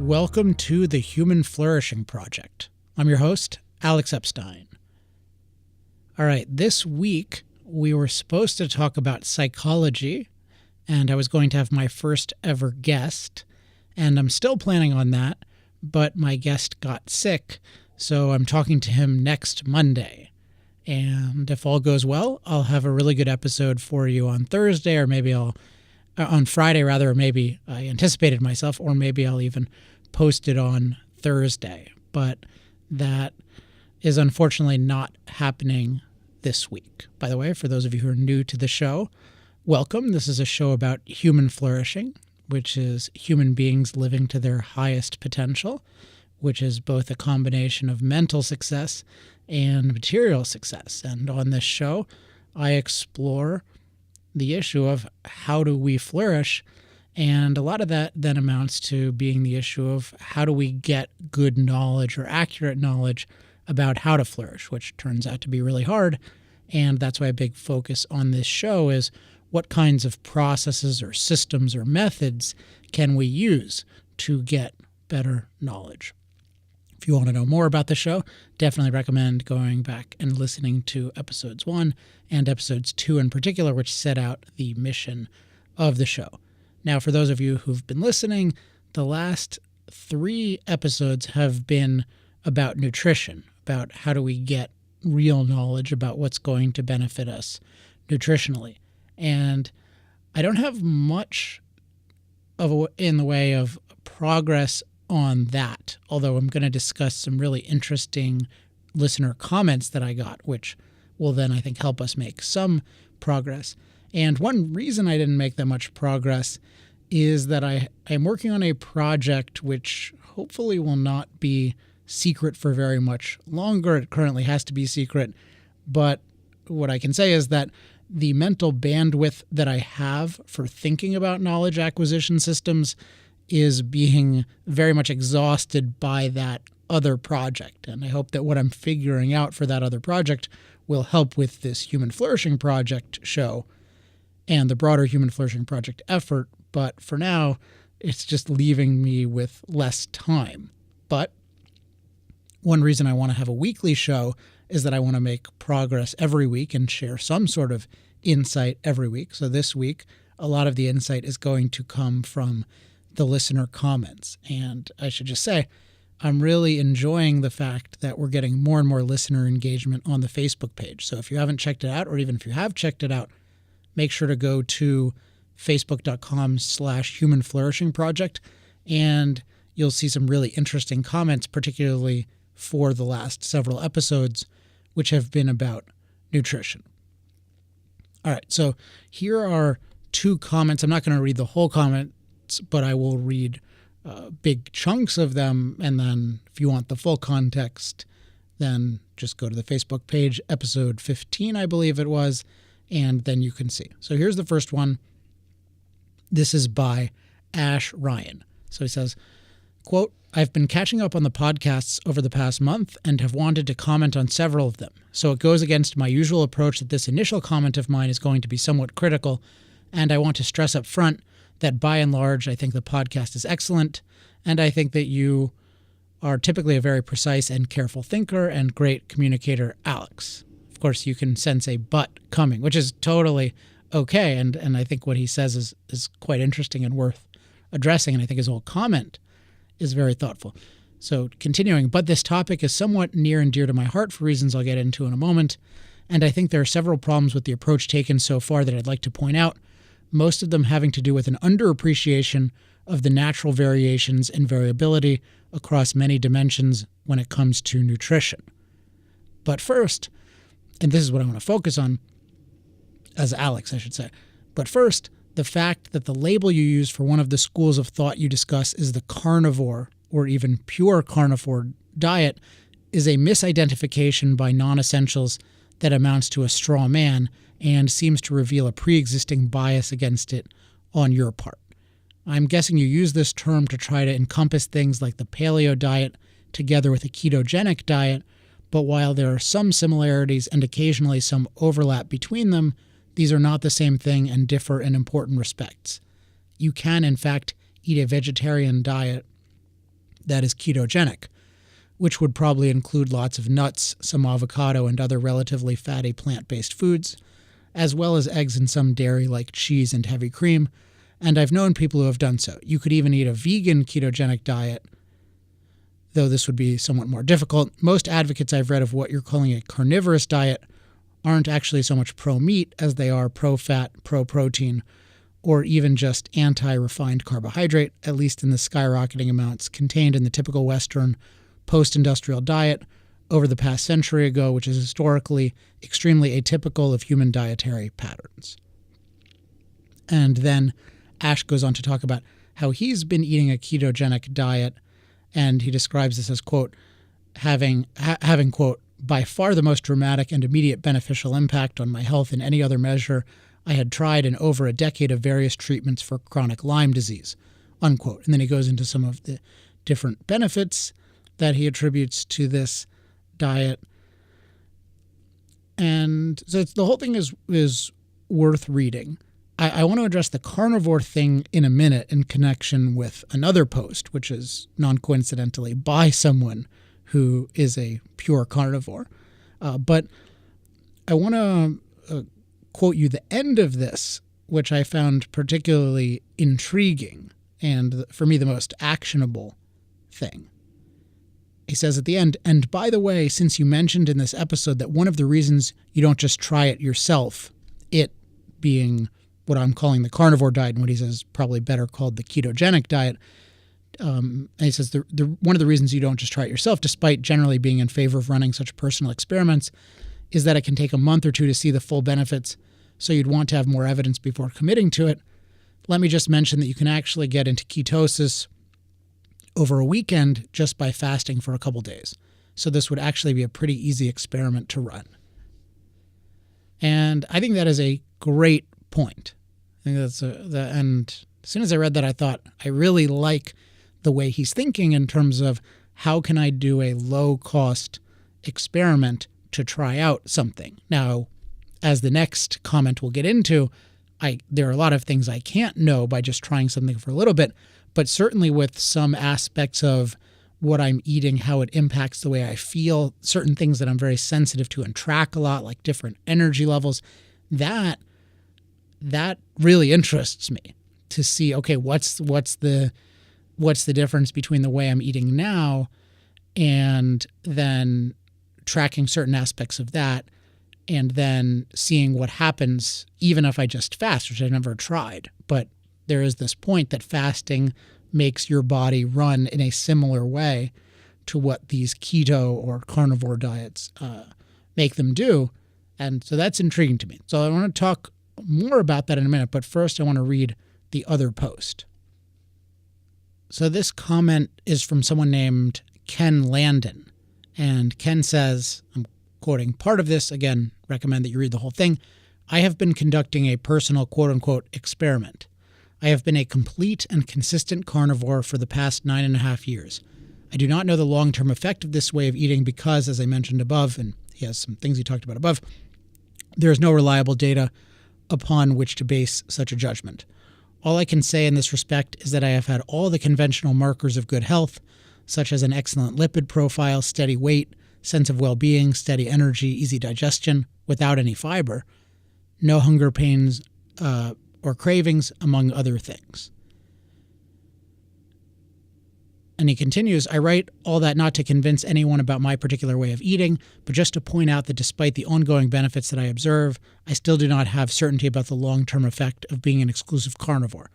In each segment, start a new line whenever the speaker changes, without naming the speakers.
welcome to the Human Flourishing Project. I'm your host, Alex Epstein. All right, this week we were supposed to talk about psychology, and I was going to have my first ever guest, and I'm still planning on that, but my guest got sick, so I'm talking to him next Monday. And if all goes well, I'll have a really good episode for you on Thursday, or maybe on Friday rather, or maybe I anticipated myself, or maybe I'll even post it on Thursday. But that is unfortunately not happening this week. By the way, for those of you who are new to the show, welcome. This is a show about human flourishing, which is human beings living to their highest potential, which is both a combination of mental success and material success. And on this show, I explore the issue of how do we flourish, and a lot of that then amounts to being the issue of how do we get good knowledge or accurate knowledge about how to flourish, which turns out to be really hard. And that's why a big focus on this show is what kinds of processes or systems or methods can we use to get better knowledge. If you want to know more about the show, definitely recommend going back and listening to episodes 1 and episodes 2 in particular, which set out the mission of the show. Now, for those of you who've been listening, the last 3 episodes have been about nutrition, about how do we get real knowledge about what's going to benefit us nutritionally. And I don't have much in the way of progress on that, although I'm going to discuss some really interesting listener comments that I got, which will then, I think, help us make some progress. And one reason I didn't make that much progress is that I am working on a project which hopefully will not be secret for very much longer. It currently has to be secret, but what I can say is that the mental bandwidth that I have for thinking about knowledge acquisition systems is being very much exhausted by that other project. And I hope that what I'm figuring out for that other project will help with this Human Flourishing Project show and the broader Human Flourishing Project effort. But for now, it's just leaving me with less time. But one reason I want to have a weekly show is that I want to make progress every week and share some sort of insight every week. So this week, a lot of the insight is going to come from the listener comments. And I should just say, I'm really enjoying the fact that we're getting more and more listener engagement on the Facebook page. So if you haven't checked it out, or even if you have checked it out, make sure to go to facebook.com/Human Flourishing Project, and you'll see some really interesting comments, particularly for the last several episodes, which have been about nutrition. All right, so here are 2 comments. I'm not going to read the whole comments, but I will read big chunks of them, and then if you want the full context, then just go to the Facebook page, episode 15, I believe it was, and then you can see. So here's the first one. This is by Ash Ryan. So he says, quote, "I've been catching up on the podcasts over the past month and have wanted to comment on several of them. So it goes against my usual approach that this initial comment of mine is going to be somewhat critical, and I want to stress up front that by and large, I think the podcast is excellent, and I think that you are typically a very precise and careful thinker and great communicator, Alex." Of course, you can sense a but coming, which is totally okay, and I think what he says is quite interesting and worth addressing, and I think his whole comment is very thoughtful. So continuing, "But this topic is somewhat near and dear to my heart for reasons I'll get into in a moment, and I think there are several problems with the approach taken so far that I'd like to point out, most of them having to do with an underappreciation of the natural variations and variability across many dimensions when it comes to nutrition. But first," and this is what I want to focus on, as Alex, I should say, "but first, the fact that the label you use for one of the schools of thought you discuss is the carnivore or even pure carnivore diet is a misidentification by non-essentials that amounts to a straw man and seems to reveal a pre-existing bias against it on your part. I'm guessing you use this term to try to encompass things like the paleo diet together with a ketogenic diet, but while there are some similarities and occasionally some overlap between them, these are not the same thing and differ in important respects. You can, in fact, eat a vegetarian diet that is ketogenic, which would probably include lots of nuts, some avocado, and other relatively fatty plant-based foods, as well as eggs and some dairy like cheese and heavy cream, and I've known people who have done so. You could even eat a vegan ketogenic diet, though this would be somewhat more difficult. Most advocates I've read of what you're calling a carnivorous diet aren't actually so much pro-meat as they are pro-fat, pro-protein, or even just anti-refined carbohydrate, at least in the skyrocketing amounts contained in the typical Western post-industrial diet over the past century ago, which is historically extremely atypical of human dietary patterns. And then Ash goes on to talk about how he's been eating a ketogenic diet, and he describes this as, quote, having quote, by far the most dramatic and immediate beneficial impact on my health in any other measure I had tried in over a decade of various treatments for chronic Lyme disease, unquote. And then he goes into some of the different benefits that he attributes to this diet. And so the whole thing is worth reading. I want to address the carnivore thing in a minute in connection with another post, which is non-coincidentally by someone who is a pure carnivore. But I want to quote you the end of this, which I found particularly intriguing and, for me, the most actionable thing. He says at the end, and by the way, since you mentioned in this episode that one of the reasons you don't just try it yourself, it being what I'm calling the carnivore diet and what he says probably better called the ketogenic diet, and he says one of the reasons you don't just try it yourself, despite generally being in favor of running such personal experiments, is that it can take a month or two to see the full benefits, so you'd want to have more evidence before committing to it. Let me just mention that you can actually get into ketosis over a weekend just by fasting for a couple days. So this would actually be a pretty easy experiment to run. And I think that is a great point. I think and as soon as I read that, I thought I really like the way he's thinking in terms of how can I do a low-cost experiment to try out something. Now, as the next comment we'll get into, there are a lot of things I can't know by just trying something for a little bit, but certainly with some aspects of what I'm eating, how it impacts the way I feel, certain things that I'm very sensitive to and track a lot, like different energy levels, that really interests me to see, okay, what's the difference between the way I'm eating now and then tracking certain aspects of that and then seeing what happens even if I just fast, which I've never tried. But there is this point that fasting makes your body run in a similar way to what these keto or carnivore diets make them do. And so that's intriguing to me. So I want to talk more about that in a minute, but first I want to read the other post. So this comment is from someone named Ken Landon. And Ken says, I'm quoting part of this, again, recommend that you read the whole thing. I have been conducting a personal quote-unquote experiment. I have been a complete and consistent carnivore for the past 9.5 years. I do not know the long-term effect of this way of eating because, as I mentioned above, and he has some things he talked about above, there is no reliable data upon which to base such a judgment. All I can say in this respect is that I have had all the conventional markers of good health, such as an excellent lipid profile, steady weight, sense of well-being, steady energy, easy digestion, without any fiber, no hunger pains or cravings, among other things. And he continues, I write all that not to convince anyone about my particular way of eating, but just to point out that despite the ongoing benefits that I observe, I still do not have certainty about the long-term effect of being an exclusive carnivore.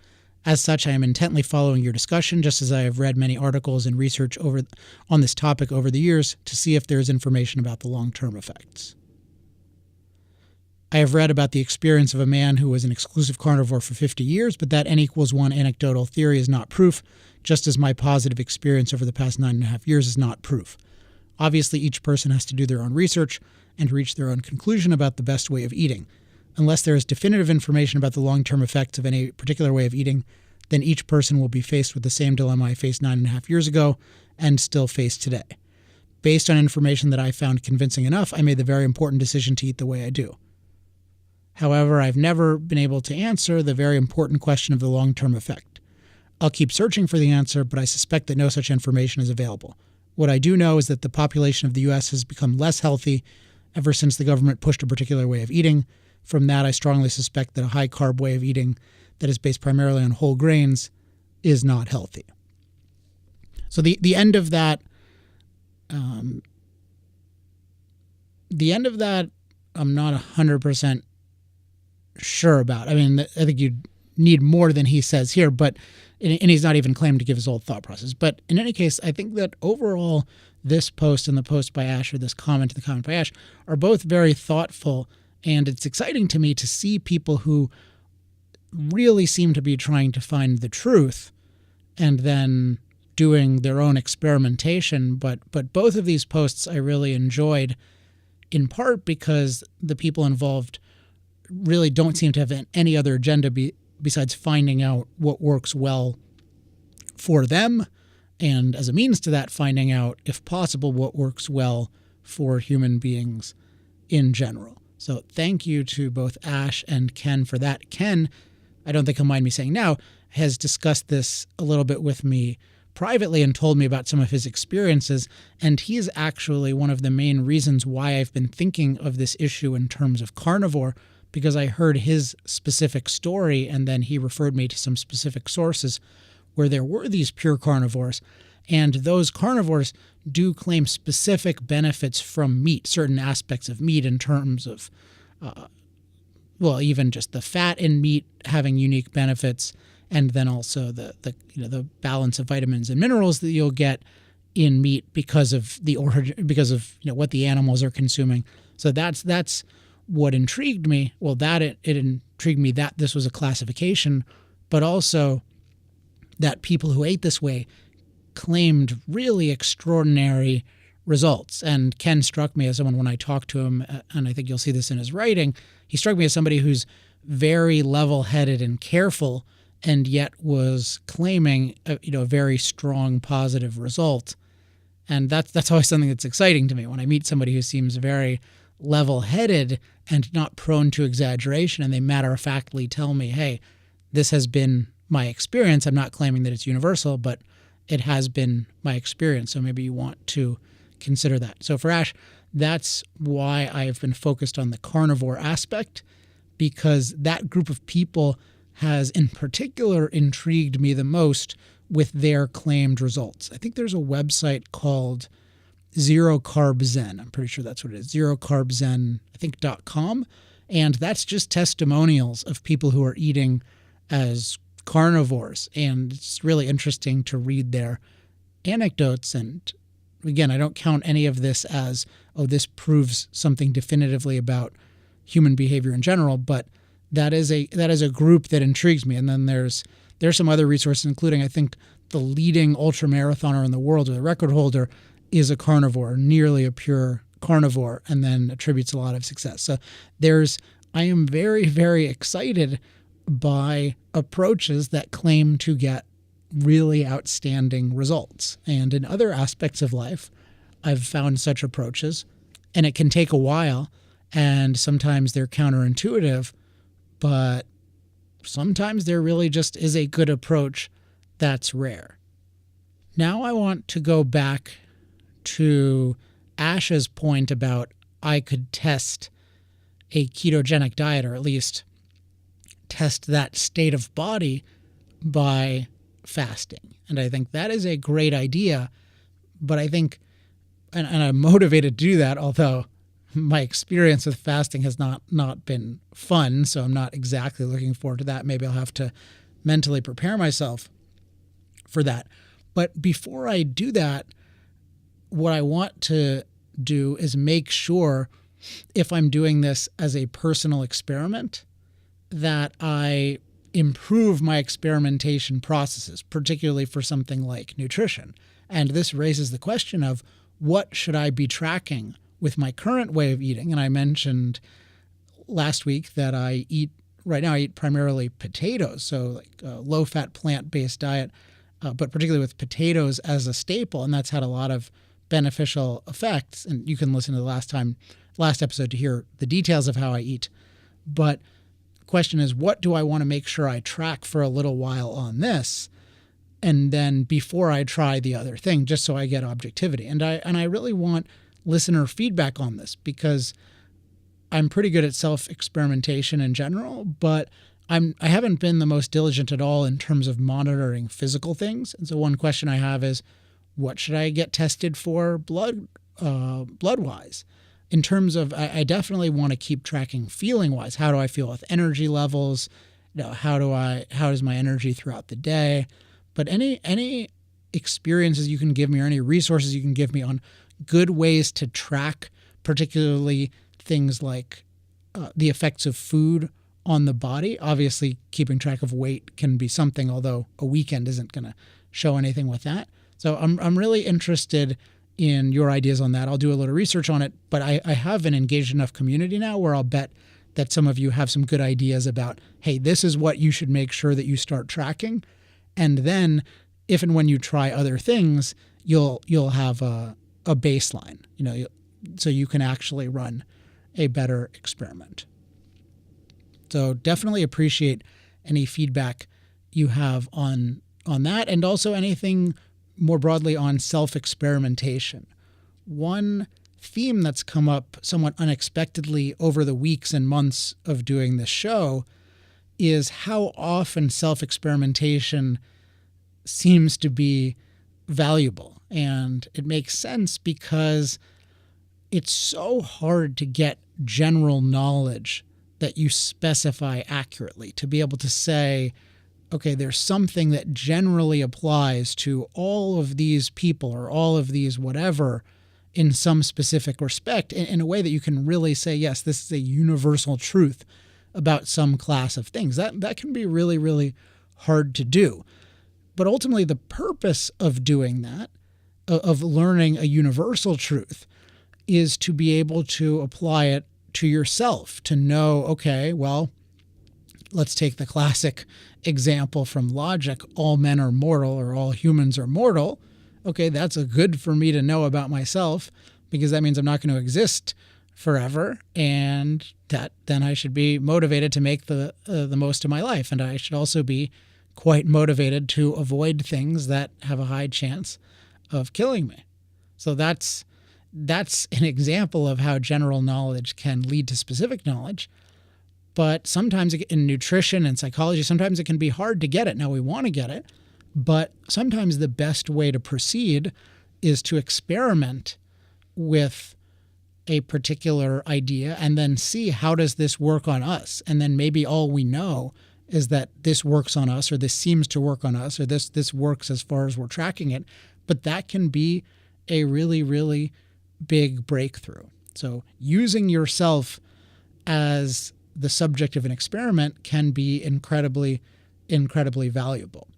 As such, I am intently following your discussion, just as I have read many articles and research on this topic over the years to see if there is information about the long-term effects. I have read about the experience of a man who was an exclusive carnivore for 50 years, but that N=1 anecdotal theory is not proof, just as my positive experience over the past 9.5 years is not proof. Obviously, each person has to do their own research and reach their own conclusion about the best way of eating. Unless there is definitive information about the long-term effects of any particular way of eating, then each person will be faced with the same dilemma I faced 9.5 years ago and still face today. Based on information that I found convincing enough, I made the very important decision to eat the way I do. However, I've never been able to answer the very important question of the long-term effect. I'll keep searching for the answer, but I suspect that no such information is available. What I do know is that the population of the U.S. has become less healthy ever since the government pushed a particular way of eating. From that, I strongly suspect that a high-carb way of eating that is based primarily on whole grains is not healthy. So the end of that, I'm not 100% sure about. I mean, I think you need more than he says here, but and he's not even claimed to give his whole thought process. But in any case, I think that overall, this post and the post by Ash, or this comment and the comment by Ash, are both very thoughtful, and it's exciting to me to see people who really seem to be trying to find the truth and then doing their own experimentation. But both of these posts I really enjoyed, in part because the people involved really don't seem to have any other agenda besides finding out what works well for them, and as a means to that, finding out, if possible, what works well for human beings in general. So thank you to both Ash and Ken for that. Ken, I don't think he'll mind me saying now, has discussed this a little bit with me privately and told me about some of his experiences, and he is actually one of the main reasons why I've been thinking of this issue in terms of carnivore, because I heard his specific story, and then he referred me to some specific sources where there were these pure carnivores, and those carnivores do claim specific benefits from meat, certain aspects of meat in terms of, even just the fat in meat having unique benefits, and then also the balance of vitamins and minerals that you'll get in meat because of the origin, because of what the animals are consuming. So that's what intrigued me. Well, it intrigued me that this was a classification, but also that people who ate this way claimed really extraordinary results. And Ken struck me as someone, when I talked to him, and I think you'll see this in his writing, he struck me as somebody who's very level-headed and careful, and yet was claiming a very strong positive result. And that's always something that's exciting to me, when I meet somebody who seems very level-headed and not prone to exaggeration, and they matter-of-factly tell me, hey, this has been my experience. I'm not claiming that it's universal, but it has been my experience, so maybe you want to consider that. So for Ash, that's why I've been focused on the carnivore aspect, because that group of people has in particular intrigued me the most with their claimed results. I think there's a website called Zero Carb Zen. I'm pretty sure that's what it is. ZeroCarbZen, I think, .com. And that's just testimonials of people who are eating as carnivores. And it's really interesting to read their anecdotes. And again, I don't count any of this as, this proves something definitively about human behavior in general, but that is a group that intrigues me. And then there's some other resources, including, I think, the leading ultramarathoner in the world, or the record holder, is a carnivore, nearly a pure carnivore, and then attributes a lot of success. So I am very, very excited by approaches that claim to get really outstanding results. And in other aspects of life, I've found such approaches, and it can take a while, and sometimes they're counterintuitive, but sometimes there really just is a good approach that's rare. Now I want to go back to Ash's point about I could test a ketogenic diet, or at least test that state of body by fasting. And I think that is a great idea, but I think, and I'm motivated to do that, although my experience with fasting has not been fun, so I'm not exactly looking forward to that. Maybe I'll have to mentally prepare myself for that. But before I do that, what I want to do is make sure, if I'm doing this as a personal experiment, that I improve my experimentation processes, particularly for something like nutrition. And this raises the question of, what should I be tracking with my current way of eating? And I mentioned last week that right now I eat primarily potatoes, so like a low-fat plant-based diet, but particularly with potatoes as a staple, and that's had a lot of beneficial effects. And you can listen to the last episode to hear the details of how I eat. But the question is, what do I want to make sure I track for a little while on this? and then before I try the other thing, just so I get objectivity. And I really want listener feedback on this, because I'm pretty good at self-experimentation in general, but I haven't been the most diligent at all in terms of monitoring physical things. And so one question I have is, what should I get tested for blood-wise? In terms of, I definitely want to keep tracking feeling-wise. How do I feel with energy levels? How does my energy throughout the day? But any experiences you can give me, or any resources you can give me on good ways to track, particularly things like the effects of food on the body. Obviously, keeping track of weight can be something, although a weekend isn't going to show anything with that. So I'm really interested in your ideas on that. I'll do a little research on it, but I have an engaged enough community now where I'll bet that some of you have some good ideas about, hey, this is what you should make sure that you start tracking. And then if and when you try other things, you'll have a baseline, so you can actually run a better experiment. So definitely appreciate any feedback you have on that, and also anything more broadly on self-experimentation. One theme that's come up somewhat unexpectedly over the weeks and months of doing this show is how often self-experimentation seems to be valuable. And it makes sense because it's so hard to get general knowledge that you specify accurately, to be able to say, okay, there's something that generally applies to all of these people or all of these whatever in some specific respect, in a way that you can really say, yes, this is a universal truth about some class of things. That can be really, really hard to do. But ultimately, the purpose of doing that, of learning a universal truth, is to be able to apply it to yourself, to know, okay, well, let's take the classic example from logic, all men are mortal, or all humans are mortal. Okay, that's a good for me to know about myself, because that means I'm not going to exist forever, and that then I should be motivated to make the most of my life, and I should also be quite motivated to avoid things that have a high chance of killing me. So that's an example of how general knowledge can lead to specific knowledge. But sometimes in nutrition and psychology, sometimes it can be hard to get it. Now, we want to get it, but sometimes the best way to proceed is to experiment with a particular idea and then see, how does this work on us? And then maybe all we know is that this works on us, or this seems to work on us, or this works as far as we're tracking it. But that can be a really, really big breakthrough. So using yourself as the subject of an experiment can be incredibly, incredibly valuable.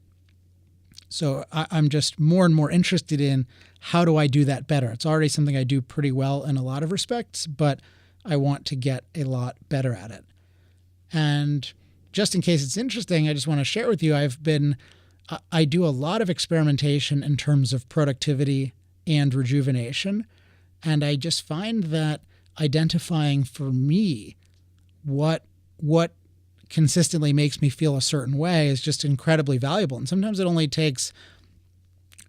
So I'm just more and more interested in, how do I do that better? It's already something I do pretty well in a lot of respects, but I want to get a lot better at it. And just in case it's interesting, I just want to share with you, I do a lot of experimentation in terms of productivity and rejuvenation. And I just find that identifying for me what consistently makes me feel a certain way is just incredibly valuable. And sometimes it only takes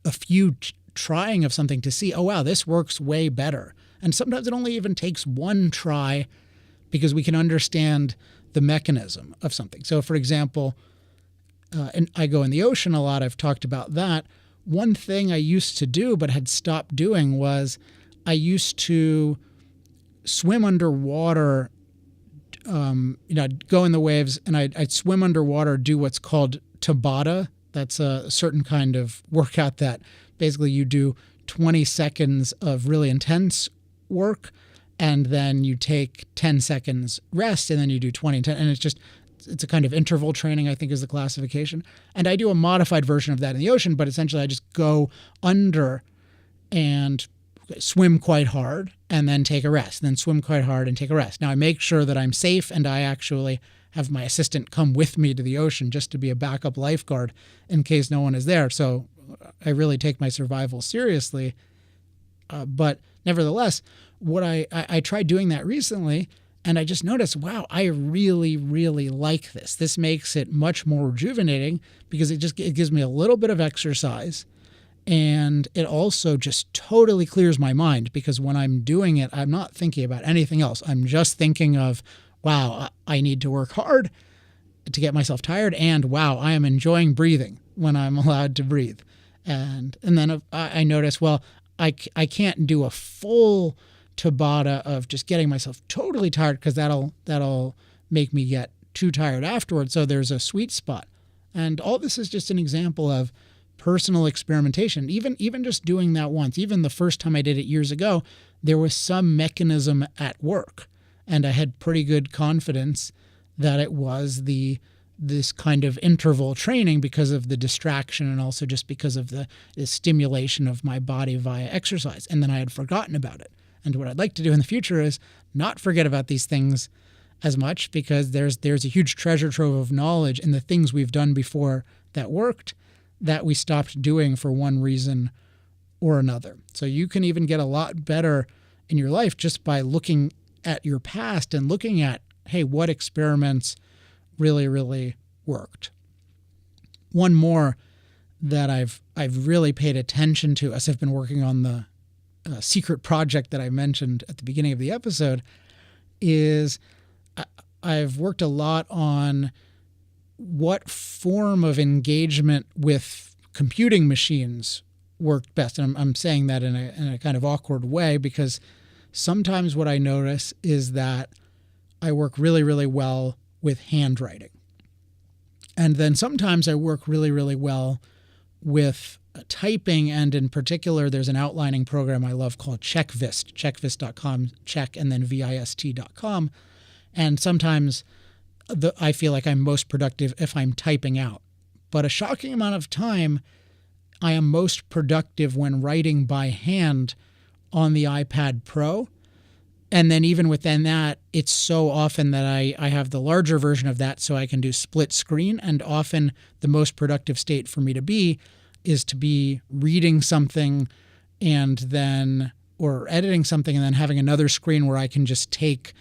a few trying of something to see, oh, wow, this works way better. And sometimes it only even takes one try, because we can understand the mechanism of something. So, for example, and I go in the ocean a lot. I've talked about that. One thing I used to do but had stopped doing was I used to swim underwater. I'd go in the waves and I'd swim underwater, do what's called Tabata. That's a certain kind of workout that basically you do 20 seconds of really intense work, and then you take 10 seconds rest, and then you do 20 and 10. And it's a kind of interval training, I think is the classification. And I do a modified version of that in the ocean, but essentially I just go under and swim quite hard and then take a rest, and then swim quite hard and take a rest. Now, I make sure that I'm safe, and I actually have my assistant come with me to the ocean just to be a backup lifeguard in case no one is there. So I really take my survival seriously. But nevertheless, what I tried doing that recently, And I just noticed, wow, I really, really like this. This makes it much more rejuvenating because it gives me a little bit of exercise. And it also just totally clears my mind because when I'm doing it, I'm not thinking about anything else. I'm just thinking of, wow, I need to work hard to get myself tired. And wow, I am enjoying breathing when I'm allowed to breathe. And then I notice, well, I can't do a full Tabata of just getting myself totally tired because that'll make me get too tired afterwards. So there's a sweet spot. And all this is just an example of personal experimentation. Even just doing that once, even the first time I did it years ago, there was some mechanism at work. And I had pretty good confidence that it was this kind of interval training because of the distraction and also just because of the stimulation of my body via exercise. And then I had forgotten about it. And what I'd like to do in the future is not forget about these things as much because there's a huge treasure trove of knowledge in the things we've done before that worked that we stopped doing for one reason or another. So you can even get a lot better in your life just by looking at your past and looking at, hey, what experiments really, really worked. One more that I've really paid attention to as I've been working on the secret project that I mentioned at the beginning of the episode is I've worked a lot on what form of engagement with computing machines worked best. And I'm saying that in a kind of awkward way because sometimes what I notice is that I work really, really well with handwriting. And then sometimes I work really, really well with typing, and in particular, there's an outlining program I love called CheckVist, checkvist.com, check and then vist.com. And sometimes I feel like I'm most productive if I'm typing out. But a shocking amount of time, I am most productive when writing by hand on the iPad Pro. And then even within that, it's so often that I have the larger version of that so I can do split screen. And often the most productive state for me to be is to be reading something and then, or editing something and then having another screen where I can just take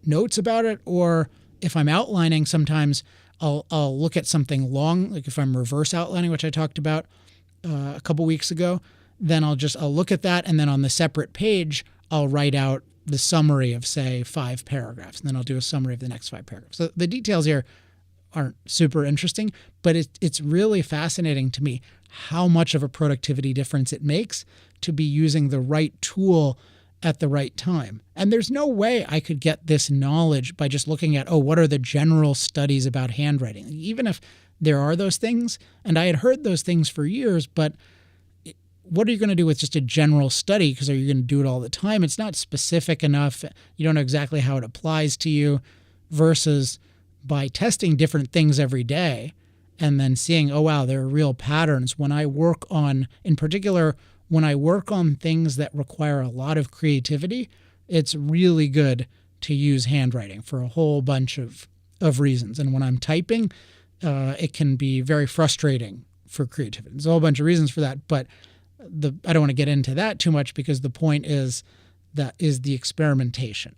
notes about it. Or if I'm outlining, sometimes I'll look at something long, like if I'm reverse outlining, which I talked about a couple weeks ago, then I'll look at that. And then on the separate page, I'll write out the summary of, say, 5 paragraphs. And then I'll do a summary of the next 5 paragraphs. So the details here aren't super interesting, but it's really fascinating to me how much of a productivity difference it makes to be using the right tool at the right time. And there's no way I could get this knowledge by just looking at, what are the general studies about handwriting? Even if there are those things, and I had heard those things for years, but what are you going to do with just a general study? Because are you going to do it all the time? It's not specific enough. You don't know exactly how it applies to you versus by testing different things every day and then seeing, oh, wow, there are real patterns. When I work on, in particular, when I work on things that require a lot of creativity, it's really good to use handwriting for a whole bunch of reasons. And when I'm typing, it can be very frustrating for creativity. There's a whole bunch of reasons for that, but I don't want to get into that too much because the point is the experimentation,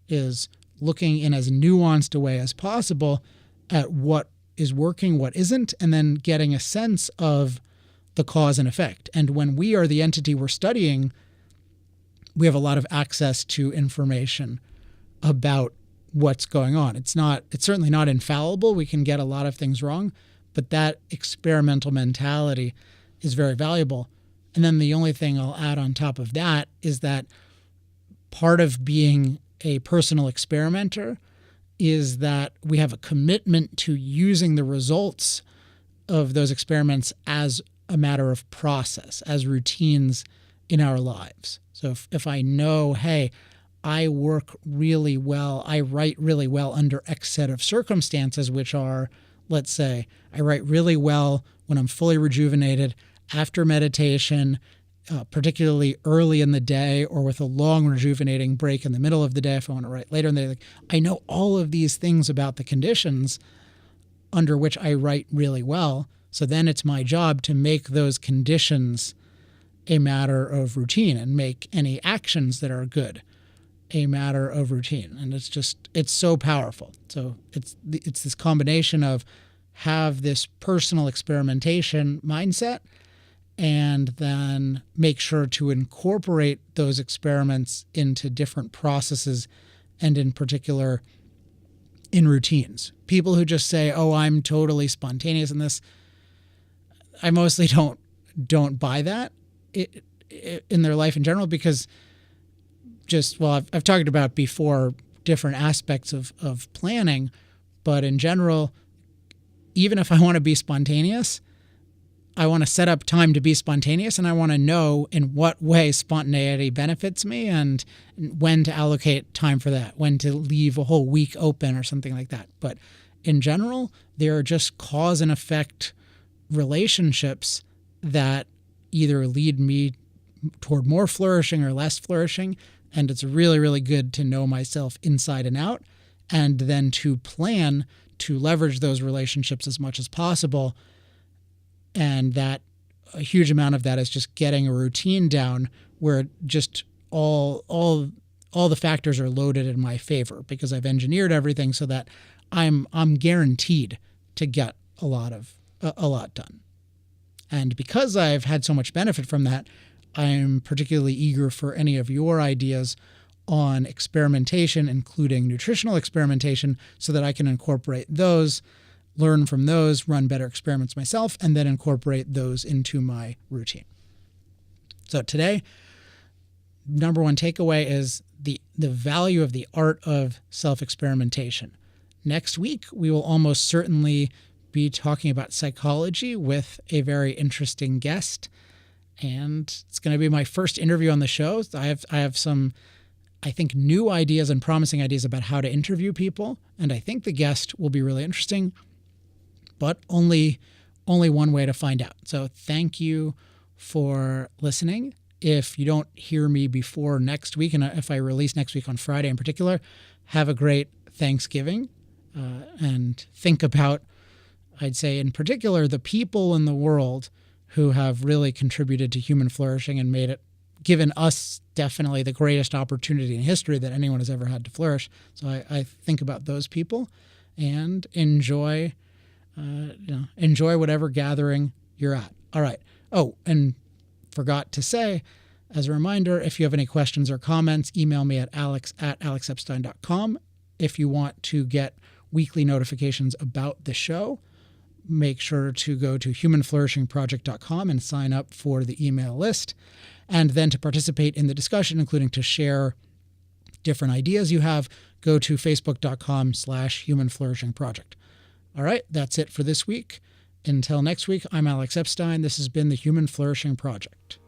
is looking in as nuanced a way as possible at what is working, what isn't, and then getting a sense of the cause and effect. And when we are the entity we're studying, we have a lot of access to information about what's going on. It's certainly not infallible. We can get a lot of things wrong, but that experimental mentality is very valuable. And then the only thing I'll add on top of that is that part of being a personal experimenter is that we have a commitment to using the results of those experiments as a matter of process, as routines in our lives. So if I know, hey, I work really well, I write really well under X set of circumstances, which are, let's say, I write really well when I'm fully rejuvenated, after meditation, particularly early in the day or with a long rejuvenating break in the middle of the day if I want to write later in the day. I know all of these things about the conditions under which I write really well. So then it's my job to make those conditions a matter of routine and make any actions that are good a matter of routine. And it's so powerful. So it's this combination of have this personal experimentation mindset and then make sure to incorporate those experiments into different processes and in particular in routines. People who just say, "Oh, I'm totally spontaneous in this," I mostly don't buy that in their life in general, because I've talked about before different aspects of planning, but in general, even if I want to be spontaneous, I want to set up time to be spontaneous, and I want to know in what way spontaneity benefits me and when to allocate time for that, when to leave a whole week open or something like that. But in general, there are just cause and effect relationships that either lead me toward more flourishing or less flourishing. And it's really, really good to know myself inside and out, and then to plan to leverage those relationships as much as possible. And that a huge amount of that is just getting a routine down where just all the factors are loaded in my favor, because I've engineered everything so that I'm guaranteed to get a lot done. And because I've had so much benefit from that, I'm particularly eager for any of your ideas on experimentation, including nutritional experimentation, so that I can incorporate those, learn from those, run better experiments myself, and then incorporate those into my routine. So today, number one takeaway is the value of the art of self-experimentation. Next week, we will almost certainly be talking about psychology with a very interesting guest. And it's going to be my first interview on the show. I have some, I think, new ideas and promising ideas about how to interview people. And I think the guest will be really interesting, but only one way to find out. So thank you for listening. If you don't hear me before next week, and if I release next week on Friday in particular, have a great Thanksgiving, and think about, I'd say in particular, the people in the world who have really contributed to human flourishing and given us definitely the greatest opportunity in history that anyone has ever had to flourish. So I think about those people and enjoy whatever gathering you're at. All right. Oh, and forgot to say, as a reminder, if you have any questions or comments, email me at alex@alexepstein.com. If you want to get weekly notifications about the show, make sure to go to humanflourishingproject.com and sign up for the email list. And then to participate in the discussion, including to share different ideas you have, go to facebook.com/humanflourishingproject. All right, that's it for this week. Until next week, I'm Alex Epstein. This has been the Human Flourishing Project.